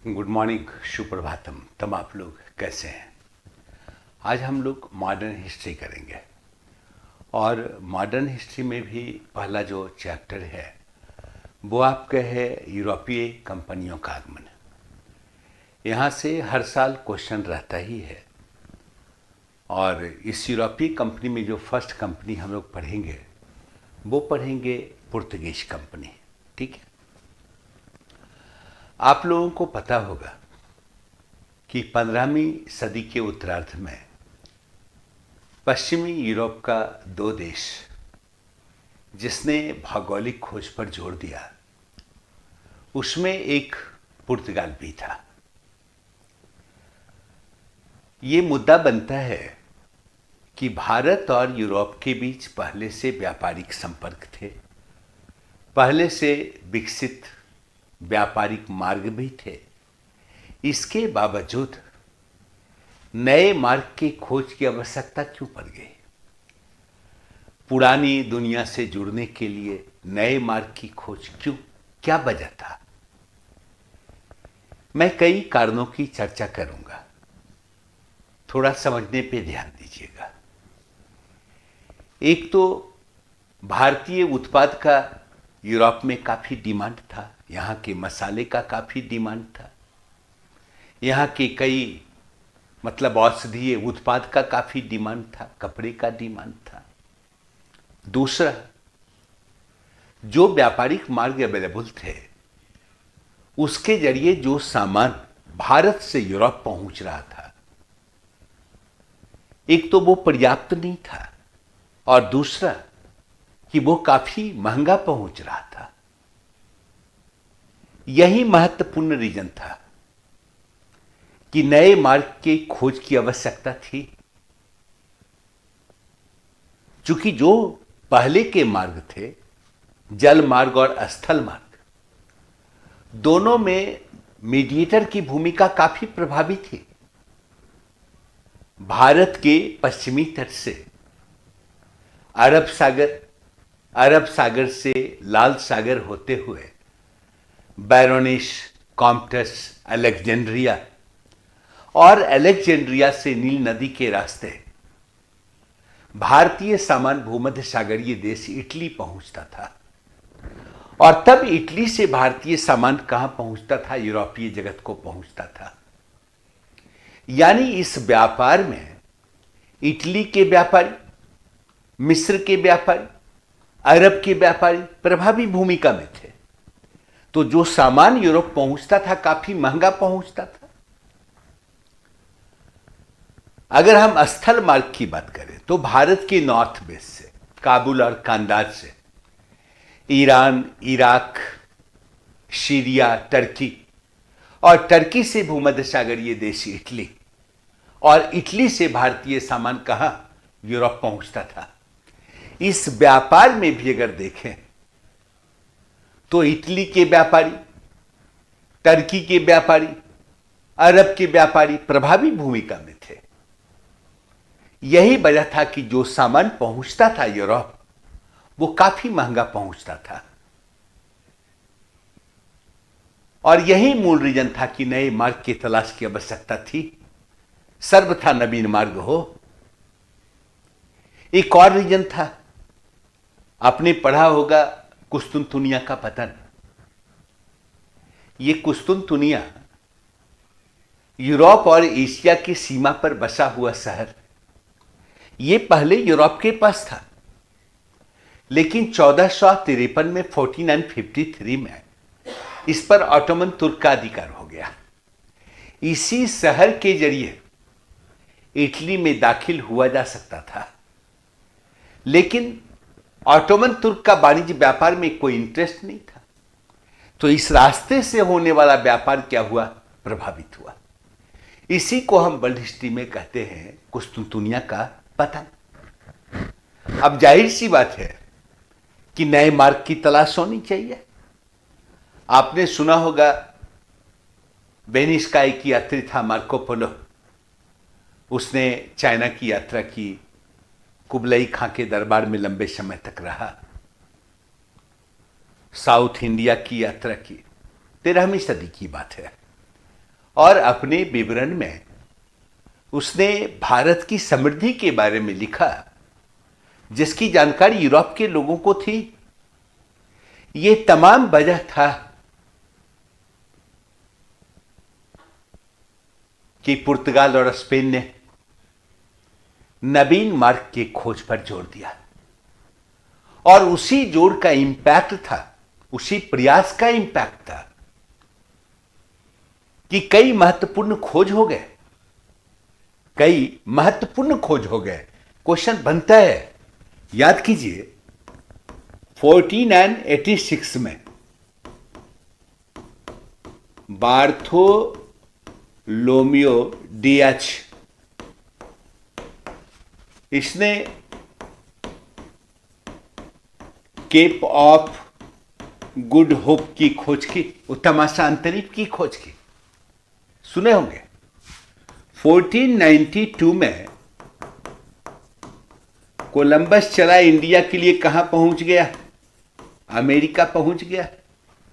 Good morning, Suprabhatam. तब आप लोग कैसे हैं? आज हम लोग मॉडर्न हिस्ट्री करेंगे और मॉडर्न हिस्ट्री में भी पहला जो चैप्टर है वो आपका है यूरोपीय कंपनियों का आगमन। यहाँ से हर साल क्वेश्चन रहता ही है और इस यूरोपीय कंपनी में जो फर्स्ट कंपनी हम लोग पढ़ेंगे वो पढ़ेंगे पुर्तगीज कंपनी। ठीक है, आप लोगों को पता होगा कि 15वीं सदी के उत्तरार्ध में पश्चिमी यूरोप का दो देश जिसने भौगोलिक खोज पर जोर दिया, उसमें एक पुर्तगाल भी था। ये मुद्दा बनता है कि भारत और यूरोप के बीच पहले से व्यापारिक संपर्क थे, पहले से विकसित व्यापारिक मार्ग भी थे। इसके बावजूद नए मार्ग की खोज की आवश्यकता क्यों पड़ गई? पुरानी दुनिया से जुड़ने के लिए नए मार्ग की खोज क्यों? क्या वजह था? मैं कई कारणों की चर्चा करूंगा, थोड़ा समझने पे ध्यान दीजिएगा। एक तो भारतीय उत्पाद का यूरोप में काफी डिमांड था, यहाँ के मसाले का काफी डिमांड था, यहाँ के कई औषधीय उत्पाद का काफी डिमांड था, कपड़े का डिमांड था। दूसरा, जो व्यापारिक मार्ग अवेलेबल थे उसके जरिए जो सामान भारत से यूरोप पहुंच रहा था, एक तो वो पर्याप्त नहीं था और दूसरा कि वो काफी महंगा पहुंच रहा था। यही महत्वपूर्ण रीजन था कि नए मार्ग की खोज की आवश्यकता थी, चूंकि जो पहले के मार्ग थे, जल मार्ग और स्थल मार्ग, दोनों में मीडिएटर की भूमिका काफी प्रभावी थी। भारत के पश्चिमी तट से अरब सागर से लाल सागर होते हुए बैरोनिश, कॉम्पटस, अलेक्जेंड्रिया और अलेक्जेंड्रिया से नील नदी के रास्ते भारतीय सामान भूमध्य सागरीय देश इटली पहुंचता था। और तब इटली से भारतीय सामान कहां पहुंचता था? यूरोपीय जगत को पहुंचता था। यानी इस व्यापार में इटली के व्यापारी, मिस्र के व्यापारी, अरब के व्यापारी प्रभावी भूमिका में थे। तो जो सामान यूरोप पहुंचता था काफी महंगा पहुंचता था। अगर हम स्थल मार्ग की बात करें तो भारत के नॉर्थ बेस से, काबुल और कांदाज से ईरान, इराक, सीरिया, टर्की और टर्की से भूमध्य सागरीय देश इटली, और इटली से भारतीय सामान कहां? यूरोप पहुंचता था। इस व्यापार में भी अगर देखें तो इटली के व्यापारी, टर्की के व्यापारी, अरब के व्यापारी प्रभावी भूमिका में थे। यही वजह था कि जो सामान पहुंचता था यूरोप, वो काफी महंगा पहुंचता था। और यही मूल रीजन था कि नए मार्ग की तलाश की आवश्यकता थी। सर्वथा नवीन मार्ग हो। एक और रीजन था, आपने पढ़ा होगा कुस्तुनतुनिया का पतन। ये कुस्तुनतुनिया यूरोप और एशिया की सीमा पर बसा हुआ शहर, ये पहले यूरोप के पास था, लेकिन 1453 में 1453 में इस पर ऑटोमन तुर्क का अधिकार हो गया। इसी शहर के जरिए इटली में दाखिल हुआ जा सकता था, लेकिन ऑटोमन तुर्क का वाणिज्य व्यापार में कोई इंटरेस्ट नहीं था। तो इस रास्ते से होने वाला व्यापार क्या हुआ? प्रभावित हुआ। इसी को हम वर्ल्ड हिस्ट्री में कहते हैं कुस्तुनतुनिया का पतन। अब जाहिर सी बात है कि नए मार्ग की तलाश होनी चाहिए। आपने सुना होगा वेनिस का एक यात्री था मार्को पोलो। उसने चाइना की यात्रा की, कुबलई खां के दरबार में लंबे समय तक रहा, साउथ इंडिया की यात्रा की। 13वीं सदी की बात है। और अपने विवरण में उसने भारत की समृद्धि के बारे में लिखा, जिसकी जानकारी यूरोप के लोगों को थी। ये तमाम वजह था कि पुर्तगाल और स्पेन ने नवीन मार्ग की खोज पर जोर दिया, और उसी जोर का इंपैक्ट था, उसी प्रयास का इंपैक्ट था कि कई महत्वपूर्ण खोज हो गए, कई महत्वपूर्ण खोज हो गए। क्वेश्चन बनता है, याद कीजिए 1486 में बार्थोलोमियो डियाज, इसने केप ऑफ गुड होप की खोज की, उत्तमाशा अंतरिक्ष की खोज की, सुने होंगे। 1492 में कोलंबस चला इंडिया के लिए, कहां पहुंच गया? अमेरिका पहुंच गया।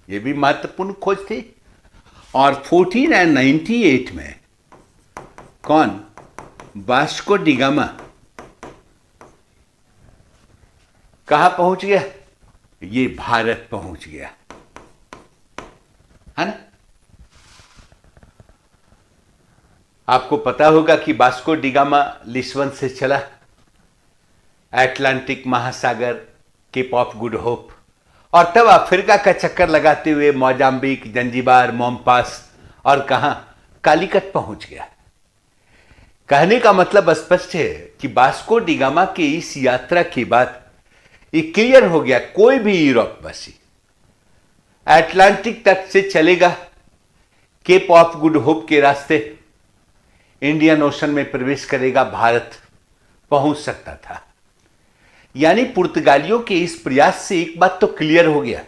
यह भी महत्वपूर्ण खोज थी। और 1498 में कौन? वास्को डी गामा कहां पहुंच गया? ये भारत पहुंच गया, है ना। आपको पता होगा कि वास्को डी गामा लिस्बन से चला अटलांटिक महासागर, केप ऑफ गुड होप, और तब अफ्रीका का चक्कर लगाते हुए मोजाम्बिक, जंजीबार, मोम्पास और कहां? कालीकट पहुंच गया। कहने का मतलब स्पष्ट है कि वास्को डी गामा की इस यात्रा के बाद ये क्लियर हो गया, कोई भी यूरोपवासी अटलांटिक तट से चलेगा, केप ऑफ गुड होप के रास्ते इंडियन ओशन में प्रवेश करेगा, भारत पहुंच सकता था। यानी पुर्तगालियों के इस प्रयास से एक बात तो क्लियर हो गया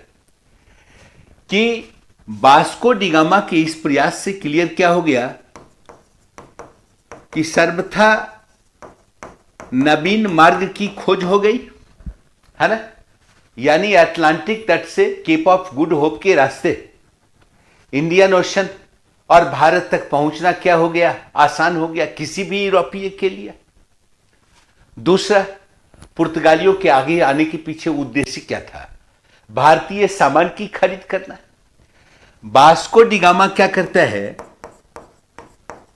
कि वास्को डी गामा के इस प्रयास से क्लियर क्या हो गया कि सर्वथा नवीन मार्ग की खोज हो गई, है ना। यानी अटलांटिक तट से केप ऑफ गुड होप के रास्ते इंडियन ओशन और भारत तक पहुंचना क्या हो गया? आसान हो गया किसी भी यूरोपीय के लिए। दूसरा, पुर्तगालियों के आगे आने के पीछे उद्देश्य क्या था? भारतीय सामान की खरीद करना। वास्को डी गामा क्या करता है?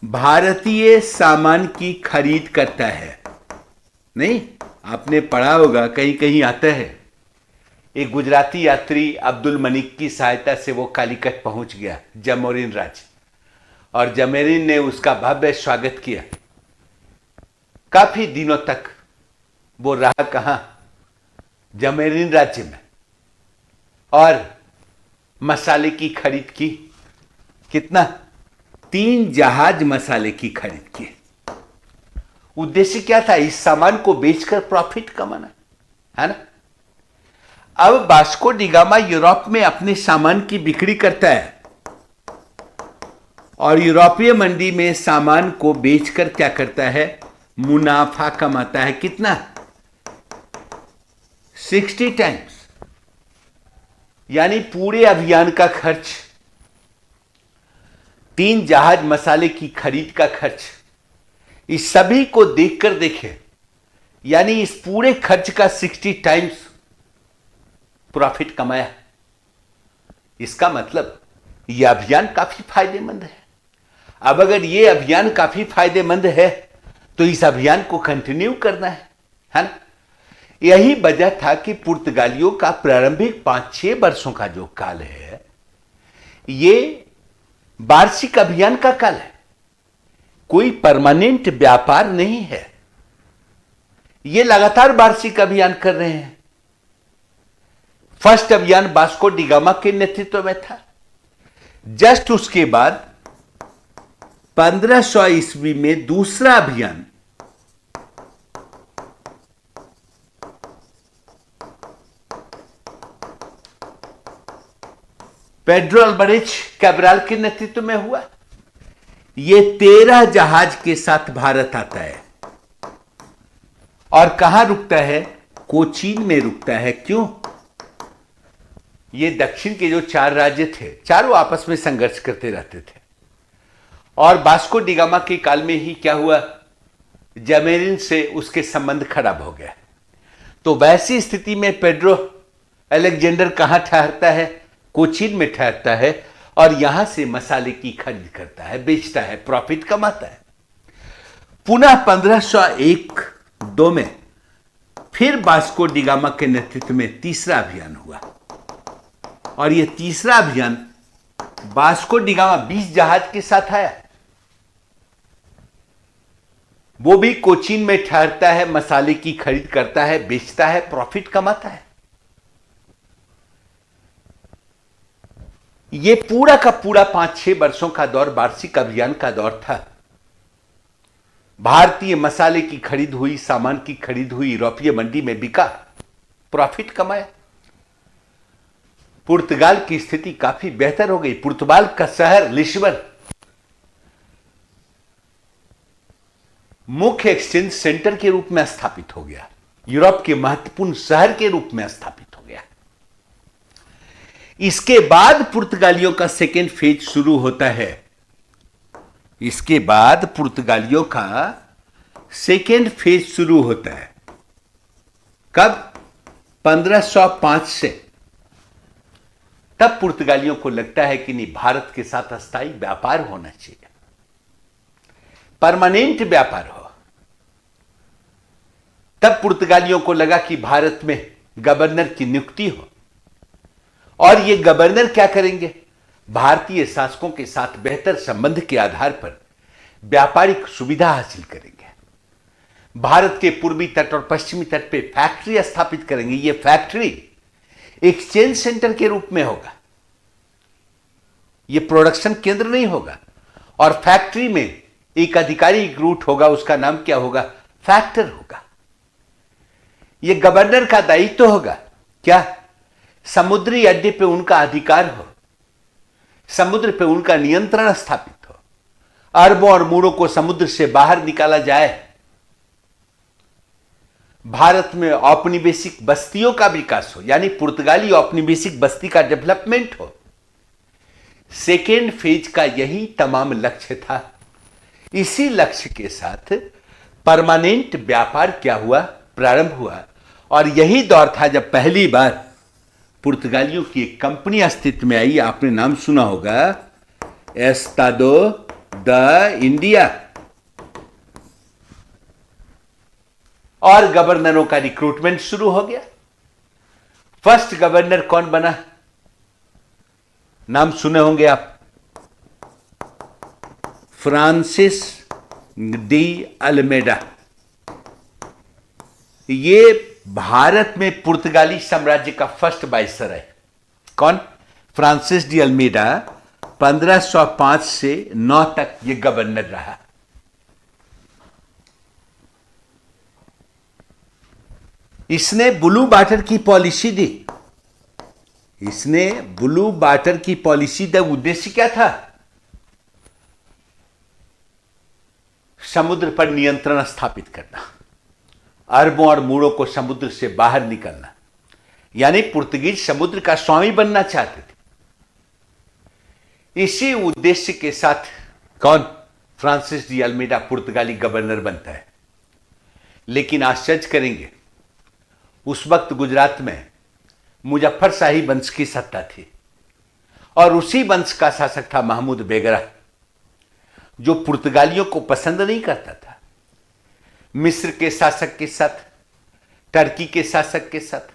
भारतीय सामान की खरीद करता है। नहीं, आपने पढ़ा होगा, कहीं कहीं आता है, एक गुजराती यात्री अब्दुल मनिक की सहायता से वो कालीकट पहुंच गया, जमोरिन राज्य, और जमोरिन ने उसका भव्य स्वागत किया। काफी दिनों तक वो रहा कहां? जमोरिन राज्य में, और मसाले की खरीद की। कितना? 3 जहाज मसाले की खरीद की। उद्देश्य क्या था? इस सामान को बेचकर प्रॉफिट कमाना, है ना। अब वास्को डी गामा यूरोप में अपने सामान की बिक्री करता है, और यूरोपीय मंडी में सामान को बेचकर क्या करता है? मुनाफा कमाता है। कितना? 60 टाइम्स। यानी पूरे अभियान का खर्च, 3 जहाज मसाले की खरीद का खर्च, इस सभी को देखकर देखें, यानी इस पूरे खर्च का 60 टाइम्स प्रॉफिट कमाया। इसका मतलब यह अभियान काफी फायदेमंद है। अब अगर यह अभियान काफी फायदेमंद है तो इस अभियान को कंटिन्यू करना है ना। यही वजह था कि पुर्तगालियों का प्रारंभिक 5-6 वर्षों का जो काल है, यह वार्षिक अभियान का काल है, कोई परमानेंट व्यापार नहीं है। ये लगातार वार्षिक अभियान कर रहे हैं। फर्स्ट अभियान वास्को डी गामा के नेतृत्व में था। जस्ट उसके बाद 1500 ईस्वी में दूसरा अभियान पेड्रो अल्वारेज कैब्राल के नेतृत्व में हुआ। यह 13 जहाज के साथ भारत आता है, और कहां रुकता है? कोचीन में रुकता है। क्यों? ये दक्षिण के जो 4 राज्य थे, चारों आपस में संघर्ष करते रहते थे, और वास्को डी गामा के काल में ही क्या हुआ, जमेरिन से उसके संबंध खराब हो गया। तो वैसी स्थिति में पेड्रो अलेक्जेंडर कहां ठहरता है, कोचीन में ठहरता है और यहां से मसाले की खरीद करता है, बेचता है, प्रॉफिट कमाता है। पुनः 1501-2 में फिर वास्को डी गामा के नेतृत्व में तीसरा अभियान हुआ और यह तीसरा अभियान वास्को डी गामा 20 जहाज के साथ आया। वो भी कोचीन में ठहरता है, मसाले की खरीद करता है, बेचता है, प्रॉफिट कमाता है। ये पूरा का पूरा 5-6 वर्षों का दौर वार्षिक अभियान का दौर था। भारतीय मसाले की खरीद हुई, सामान की खरीद हुई, यूरोपीय मंडी में बिका, प्रॉफिट कमाया। पुर्तगाल की स्थिति काफी बेहतर हो गई। पुर्तगाल का शहर लिस्बन मुख्य एक्सचेंज सेंटर के रूप में स्थापित हो गया, यूरोप के महत्वपूर्ण शहर के रूप में स्थापित हो गया। इसके बाद पुर्तगालियों का सेकेंड फेज शुरू होता है। इसके बाद पुर्तगालियों का सेकेंड फेज शुरू होता है। कब? 1505 से। तब पुर्तगालियों को लगता है कि नहीं, भारत के साथ अस्थायी व्यापार होना चाहिए, परमानेंट व्यापार हो। तब पुर्तगालियों को लगा कि भारत में गवर्नर की नियुक्ति हो और ये गवर्नर क्या करेंगे, भारतीय शासकों के साथ बेहतर संबंध के आधार पर व्यापारिक सुविधा हासिल करेंगे। भारत के पूर्वी तट और पश्चिमी तट पे फैक्ट्री स्थापित करेंगे। ये फैक्ट्री एक्सचेंज सेंटर के रूप में होगा, ये प्रोडक्शन केंद्र नहीं होगा। और फैक्ट्री में एक आधिकारिक रूट होगा, उसका नाम क्या होगा, फैक्टर होगा। यह गवर्नर का दायित्व होगा क्या, समुद्री अड्डे पे उनका अधिकार हो, समुद्र पे उनका नियंत्रण स्थापित हो, अरबों और मूढ़ों को समुद्र से बाहर निकाला जाए, भारत में औपनिवेशिक बस्तियों का विकास हो, यानी पुर्तगाली औपनिवेशिक बस्ती का डेवलपमेंट हो। सेकेंड फेज का यही तमाम लक्ष्य था। इसी लक्ष्य के साथ परमानेंट व्यापार क्या हुआ, प्रारंभ हुआ। और यही दौर था जब पहली बार पुर्तगालियों की एक कंपनी अस्तित्व में आई। आपने नाम सुना होगा, एस्तादो द इंडिया। और गवर्नरों का रिक्रूटमेंट शुरू हो गया। फर्स्ट गवर्नर कौन बना, नाम सुने होंगे आप, फ्रांसिस डी अल्मेडा। ये भारत में पुर्तगाली साम्राज्य का फर्स्ट वाइसराय है। कौन? Francis de Almeida. 1505 से 9 तक ये गवर्नर रहा। इसने ब्लू वाटर की पॉलिसी दी। इसने ब्लू वाटर की पॉलिसी दा उद्देश्य क्या था, समुद्र पर नियंत्रण स्थापित करना, अरबों और मूढ़ों को समुद्र से बाहर निकलना, यानी पुर्तगीज समुद्र का स्वामी बनना चाहते थे। इसी उद्देश्य के साथ कौन, फ्रांसिस डी अल्मेडा पुर्तगाली गवर्नर बनता है। लेकिन आश्चर्य करेंगे, उस वक्त गुजरात में मुजफ्फर शाही वंश की सत्ता थी और उसी वंश का शासक था महमूद बेगरा, जो पुर्तगालियों को पसंद नहीं करता था। मिस्र के शासक के साथ, टर्की के शासक के साथ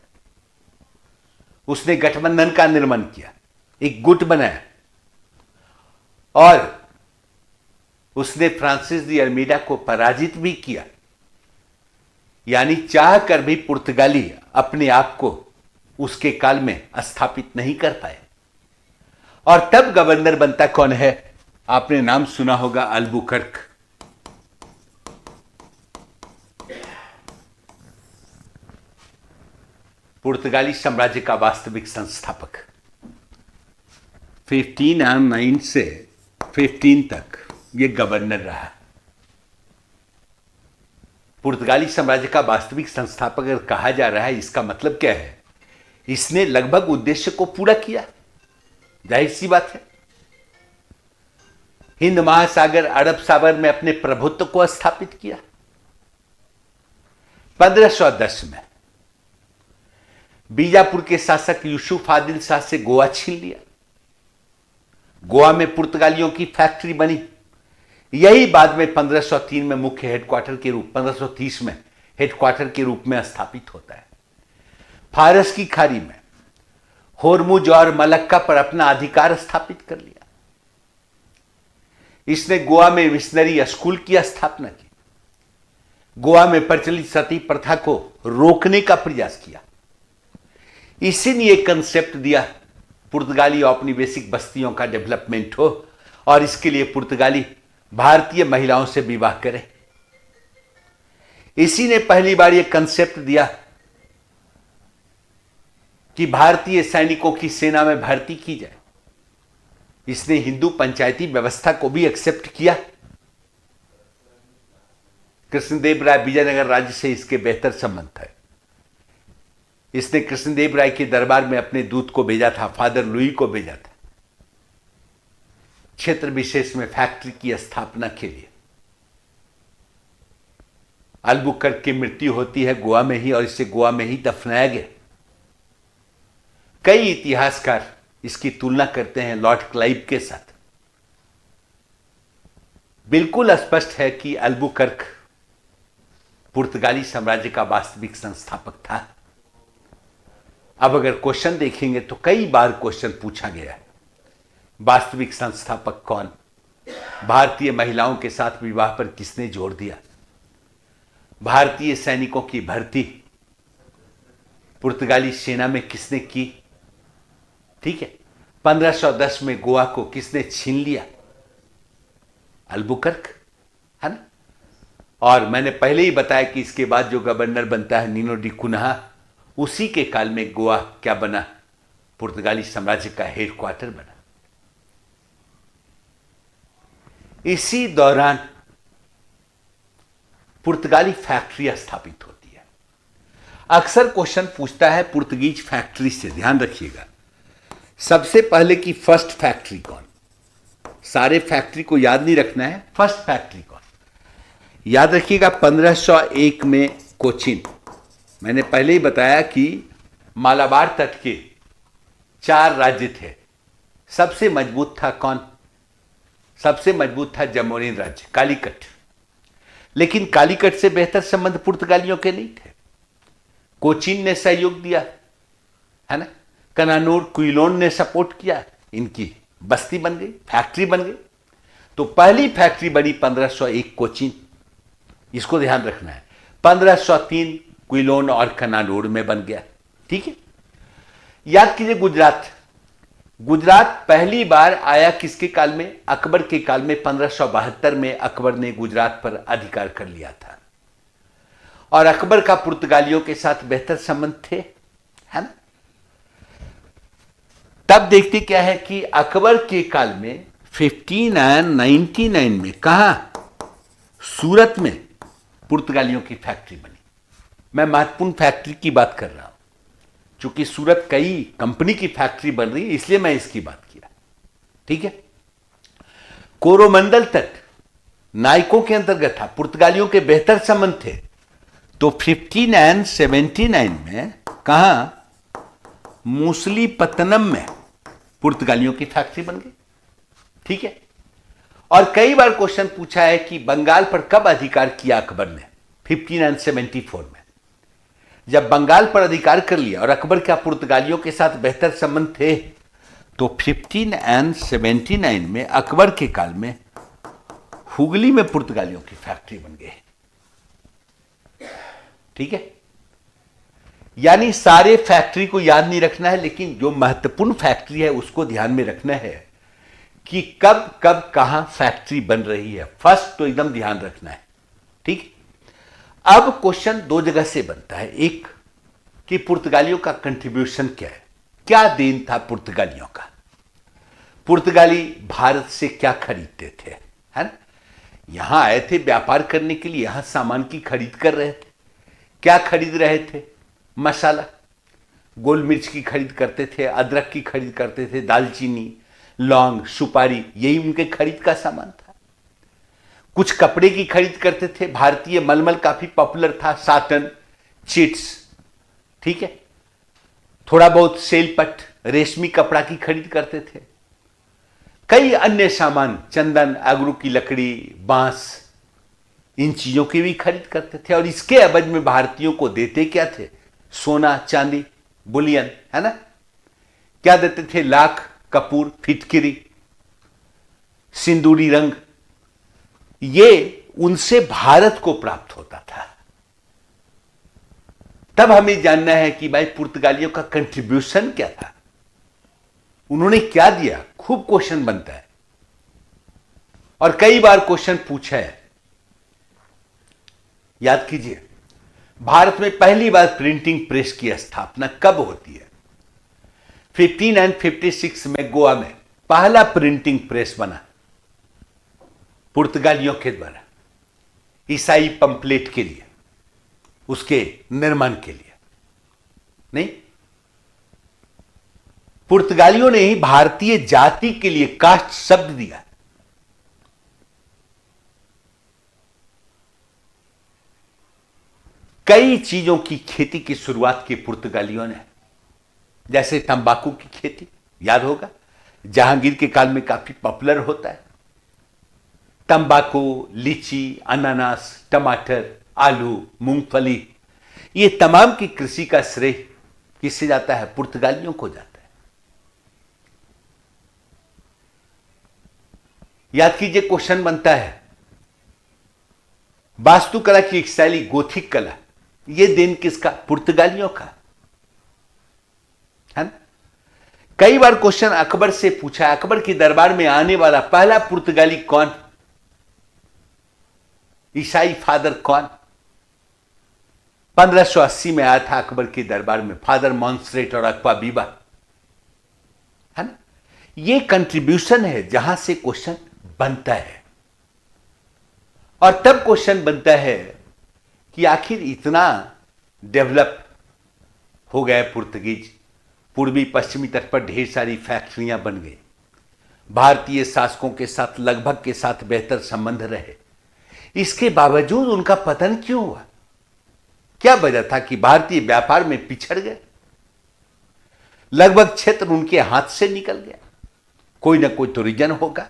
उसने गठबंधन का निर्माण किया, एक गुट बनाया और उसने फ्रांसिस डी अल्मेडा को पराजित भी किया। यानी चाह कर भी पुर्तगाली अपने आप को उसके काल में स्थापित नहीं कर पाए। और तब गवर्नर बनता कौन है, आपने नाम सुना होगा, अल्बुकर्क। पुर्तगाली साम्राज्य का वास्तविक संस्थापक। 1509 से 15 तक यह गवर्नर रहा। पुर्तगाली साम्राज्य का वास्तविक संस्थापक अगर कहा जा रहा है, इसका मतलब क्या है, इसने लगभग उद्देश्य को पूरा किया, जाहिर सी बात है। हिंद महासागर अरब सागर में अपने प्रभुत्व को स्थापित किया। 1510 में बीजापुर के शासक यूसुफ आदिल शाह से गोवा छीन लिया। गोवा में पुर्तगालियों की फैक्ट्री बनी। यही बाद में 1503 में मुख्य हेडक्वार्टर के रूप 1530 में हेडक्वार्टर के रूप में स्थापित होता है। फारस की खाड़ी में होरमुज और मलक्का पर अपना अधिकार स्थापित कर लिया। इसने गोवा में मिशनरी स्कूल की स्थापना की। गोवा में प्रचलित सती प्रथा को रोकने का प्रयास किया। इसी ने एक कंसेप्ट दिया पुर्तगाली औपनिवेशिक बस्तियों का डेवलपमेंट हो और इसके लिए पुर्तगाली भारतीय महिलाओं से विवाह करें। इसी ने पहली बार यह कंसेप्ट दिया कि भारतीय सैनिकों की सेना में भर्ती की जाए। इसने हिंदू पंचायती व्यवस्था को भी एक्सेप्ट किया। कृष्णदेव राय विजयनगर राज्य से इसके बेहतर संबंध है। इसने कृष्णदेव राय के दरबार में अपने दूत को भेजा था, फादर लुई को भेजा था, क्षेत्र विशेष में फैक्ट्री की स्थापना के लिए। अल्बुकर्क की मृत्यु होती है गोवा में ही और इसे गोवा में ही दफनाया गया। कई इतिहासकार इसकी तुलना करते हैं लॉर्ड क्लाइव के साथ। बिल्कुल स्पष्ट है कि अल्बुकर्क पुर्तगाली साम्राज्य का वास्तविक संस्थापक था। अब अगर क्वेश्चन देखेंगे तो कई बार क्वेश्चन पूछा गया है, वास्तविक संस्थापक कौन? भारतीय महिलाओं के साथ विवाह पर किसने जोर दिया? भारतीय सैनिकों की भर्ती पुर्तगाली सेना में किसने की? ठीक है, 1510 में गोवा को किसने छीन लिया? अल्बुकर्क, है ना। और मैंने पहले ही बताया कि इसके बाद जो गवर्नर बनता है नीनो डी कुन्हा, उसी के काल में गोवा क्या बना? पुर्तगाली साम्राज्य का हेडक्वार्टर बना। इसी दौरान पुर्तगाली फैक्ट्री स्थापित होती है। अक्सर क्वेश्चन पूछता है पुर्तगीज फैक्ट्री से, ध्यान रखिएगा। सबसे पहले की फर्स्ट फैक्ट्री कौन? सारे फैक्ट्री को याद नहीं रखना है, फर्स्ट फैक्ट्री कौन याद रखिएगा। 1501 में कोचीन। मैंने पहले ही बताया कि मालाबार तट के 4 राज्य थे। सबसे मजबूत था कौन? सबसे मजबूत था जमोरिन राज्य, कालीकट। लेकिन कालीकट से बेहतर संबंध पुर्तगालियों के नहीं थे। कोचीन ने सहयोग दिया, है ना। कनानूर, क्विलोन ने सपोर्ट किया, इनकी बस्ती बन गई, फैक्ट्री बन गई। तो पहली फैक्ट्री बनी 1501 कोचीन, इसको ध्यान रखना है। 1503 क्विलोन और कनानूर में बन गया। ठीक है, याद कीजिए गुजरात। गुजरात पहली बार आया किसके काल में? अकबर के काल में। 1572 में अकबर ने गुजरात पर अधिकार कर लिया था और अकबर का पुर्तगालियों के साथ बेहतर संबंध थे, है ना। तब देखते क्या है कि अकबर के काल में 1599 में कहा? सूरत में पुर्तगालियों की फैक्ट्री बनी। मैं महत्वपूर्ण फैक्ट्री की बात कर रहा हूं, चूंकि सूरत कई कंपनी की फैक्ट्री बन रही है, इसलिए मैं इसकी बात किया। ठीक है, कोरोमंडल तट नायकों के अंतर्गत था, पुर्तगालियों के बेहतर संबंध थे। तो 1579 में कहा? मूसलीपत्तनम में पुर्तगालियों की फैक्ट्री बन गई। ठीक है, और कई बार क्वेश्चन पूछा है कि बंगाल पर कब अधिकार किया अकबर ने? 1574 में। जब बंगाल पर अधिकार कर लिया और अकबर का पुर्तगालियों के साथ बेहतर संबंध थे, तो 1579 में अकबर के काल में हुगली में पुर्तगालियों की फैक्ट्री बन गई। ठीक है, यानी सारे फैक्ट्री को याद नहीं रखना है, लेकिन जो महत्वपूर्ण फैक्ट्री है उसको ध्यान में रखना है कि कब कब कहां फैक्ट्री बन रही है। फर्स्ट तो एकदम ध्यान रखना है। ठीक, अब क्वेश्चन 2 जगह से बनता है। एक कि पुर्तगालियों का कंट्रीब्यूशन क्या है, क्या देन था पुर्तगालियों का? पुर्तगाली भारत से क्या खरीदते थे, है ना। यहां आए थे व्यापार करने के लिए, यहां सामान की खरीद कर रहे थे। क्या खरीद रहे थे? मसाला, गोल मिर्च की खरीद करते थे, अदरक की खरीद करते थे, दालचीनी, लौंग, सुपारी, यही उनके खरीद का सामान था। कुछ कपड़े की खरीद करते थे, भारतीय मलमल काफी पॉपुलर था, साटन, चिट्स, ठीक है। थोड़ा बहुत सेलपट, रेशमी कपड़ा की खरीद करते थे। कई अन्य सामान, चंदन, आगरू की लकड़ी, बांस, इन चीजों की भी खरीद करते थे। और इसके एवज में भारतीयों को देते क्या थे? सोना, चांदी, बुलियन, है ना। क्या देते थे? लाख, कपूर, फिटकिरी, सिंदूरी रंग, ये उनसे भारत को प्राप्त होता था। तब हमें जानना है कि भाई पुर्तगालियों का कंट्रीब्यूशन क्या था, उन्होंने क्या दिया। खूब क्वेश्चन बनता है और कई बार क्वेश्चन पूछा है। याद कीजिए, भारत में पहली बार प्रिंटिंग प्रेस की स्थापना कब होती है? 1556 में गोवा में पहला प्रिंटिंग प्रेस बना पुर्तगालियों के द्वारा, ईसाई पंपलेट के लिए, उसके निर्माण के लिए। नहीं, पुर्तगालियों ने ही भारतीय जाति के लिए कास्ट शब्द दिया। कई चीजों की खेती की शुरुआत की पुर्तगालियों ने, जैसे तंबाकू की खेती, याद होगा जहांगीर के काल में काफी पॉपुलर होता है। तंबाकू, लीची, अनानास, टमाटर, आलू, मूंगफली, ये तमाम की कृषि का श्रेय किससे जाता है? पुर्तगालियों को जाता है। याद कीजिए, क्वेश्चन बनता है, वास्तुकला की एक शैली गोथिक कला, ये देन किसका? पुर्तगालियों का, है ना। कई बार क्वेश्चन अकबर से पूछा, अकबर के दरबार में आने वाला पहला पुर्तगाली कौन? ईसाई फादर कौन? 1580 में आया था अकबर के दरबार में, फादर मॉन्स्ट्रेट और अक्वा बीबा, है ना। ये कंट्रीब्यूशन है जहां से क्वेश्चन बनता है। और तब क्वेश्चन बनता है कि आखिर इतना डेवलप हो गया पुर्तगीज, पूर्वी पश्चिमी तट पर ढेर सारी फैक्ट्रियां बन गई, भारतीय शासकों के साथ लगभग के साथ बेहतर संबंध रहे, इसके बावजूद उनका पतन क्यों हुआ? क्या वजह था कि भारतीय व्यापार में पिछड़ गए? लगभग क्षेत्र उनके हाथ से निकल गया। कोई ना कोई तो रीजन होगा।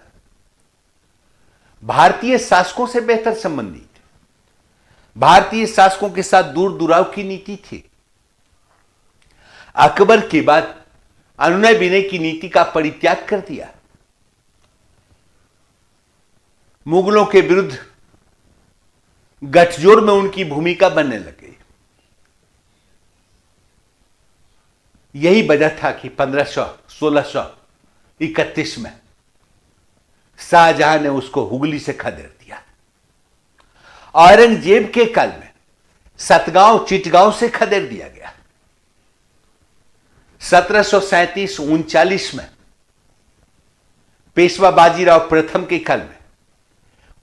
भारतीय शासकों से बेहतर संबंध नहीं थे, भारतीय शासकों के साथ दूर दुराव की नीति थी। अकबर के बाद अनुनय विनय की नीति का परित्याग कर दिया, मुगलों के विरुद्ध गठजोड़ में उनकी भूमिका बनने लगी। यही वजह था कि 1631 में शाहजहां ने उसको हुगली से खदेड़ दिया। औरंगजेब के काल में सतगांव, चिटगांव से खदेड़ दिया गया। 1737-39 में पेशवा बाजीराव प्रथम के काल में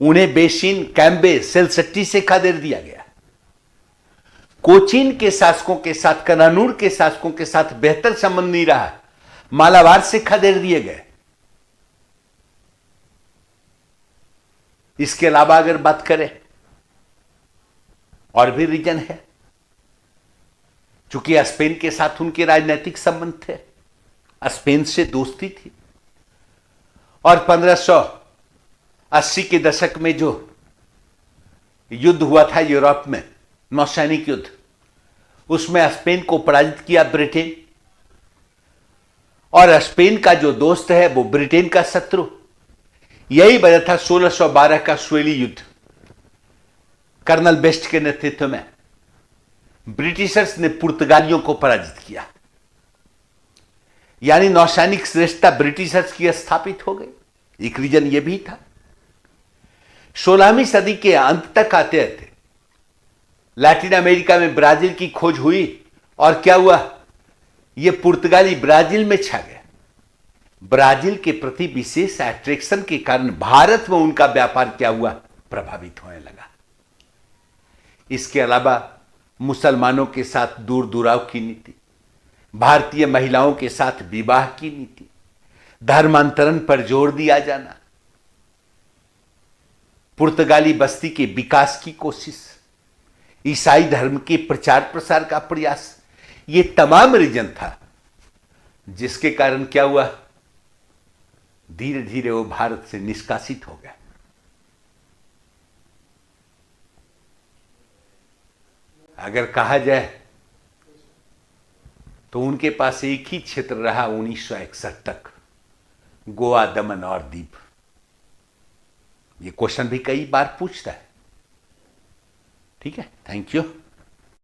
उन्हें बेसिन, कैम्बे, सेलसट्टी से खदेड़ दिया गया। कोचीन के शासकों के साथ, कनानूर के शासकों के साथ बेहतर संबंध नहीं रहा, मालाबार से खदेड़ दिए गए। इसके अलावा अगर बात करें, और भी रीजन है। चूंकि स्पेन के साथ उनके राजनीतिक संबंध थे, स्पेन से दोस्ती थी, और 1580 के दशक में जो युद्ध हुआ था यूरोप में, नौसैनिक युद्ध, उसमें स्पेन को पराजित किया ब्रिटेन, और स्पेन का जो दोस्त है वो ब्रिटेन का शत्रु। यही वजह था 1612 का सुएली युद्ध, कर्नल बेस्ट के नेतृत्व में ब्रिटिशर्स ने पुर्तगालियों को पराजित किया। यानी नौसैनिक श्रेष्ठता ब्रिटिशर्स की स्थापित हो गई। एक रीजन यह भी था। 16वीं सदी के अंत तक आते आते लैटिन अमेरिका में ब्राजील की खोज हुई, और क्या हुआ? यह पुर्तगाली ब्राजील में छा गया। ब्राजील के प्रति विशेष अट्रैक्शन के कारण भारत में उनका व्यापार क्या हुआ? प्रभावित होने लगा। इसके अलावा मुसलमानों के साथ दूर दुराव की नीति, भारतीय महिलाओं के साथ विवाह की नीति, धर्मांतरण पर जोर दिया जाना, पुर्तगाली बस्ती के विकास की कोशिश, ईसाई धर्म के प्रचार प्रसार का प्रयास, ये तमाम रीजन था जिसके कारण क्या हुआ, धीरे धीरे वो भारत से निष्कासित हो गया। अगर कहा जाए तो उनके पास एक ही क्षेत्र रहा 1961 तक, गोवा, दमन और दीव। ये क्वेश्चन भी कई बार पूछता है। ठीक है, थैंक यू।